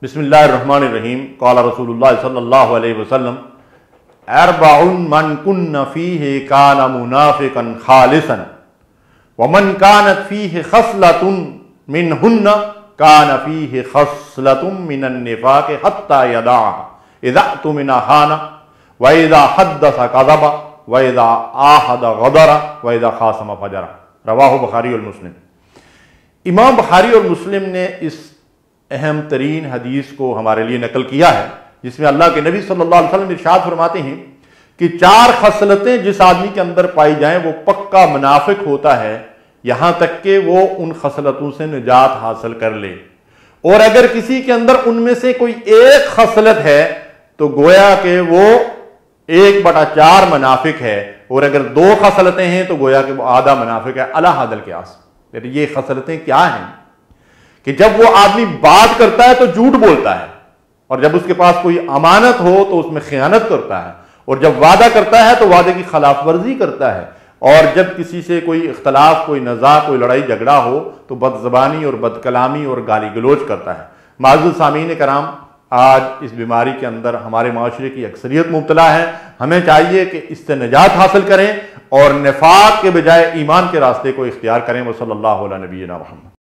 بسم اللہ الرحمن الرحیم۔ قال رسول اللہ صلی اللہ علیہ وسلم اربع من کن فیہ کان منافقا خالصا ومن کانت فیہ خصلۃ منہن کان فیہ خصلۃ من النفاق حتی یدعها اذا اؤتمن خان واذا حدث کذب واذا عاہد غدر واذا خاصم فجر۔ رواہ بخاری اور مسلم۔ امام بخاری اور مسلم نے اس اہم ترین حدیث کو ہمارے لیے نقل کیا ہے، جس میں اللہ کے نبی صلی اللہ علیہ وسلم ارشاد فرماتے ہیں کہ 4 خصلتیں جس آدمی کے اندر پائی جائیں وہ پکا منافق ہوتا ہے، یہاں تک کہ وہ ان خصلتوں سے نجات حاصل کر لے۔ اور اگر کسی کے اندر ان میں سے کوئی ایک خصلت ہے تو گویا کہ وہ 1/4 منافق ہے، اور اگر 2 خصلتیں ہیں تو گویا کہ وہ آدھا منافق ہے۔ علی ھذا القیاس، یہ خصلتیں کیا ہیں کہ جب وہ آدمی بات کرتا ہے تو جھوٹ بولتا ہے، اور جب اس کے پاس کوئی امانت ہو تو اس میں خیانت کرتا ہے، اور جب وعدہ کرتا ہے تو وعدے کی خلاف ورزی کرتا ہے، اور جب کسی سے کوئی اختلاف، کوئی نزاع، کوئی لڑائی جھگڑا ہو تو بد زبانی اور بد کلامی اور گالی گلوچ کرتا ہے۔ معزز سامعین کرام، آج اس بیماری کے اندر ہمارے معاشرے کی اکثریت مبتلا ہے۔ ہمیں چاہیے کہ اس سے نجات حاصل کریں اور نفاق کے بجائے ایمان کے راستے کو اختیار کریں۔ وصلی اللہ علی نبینا محمد۔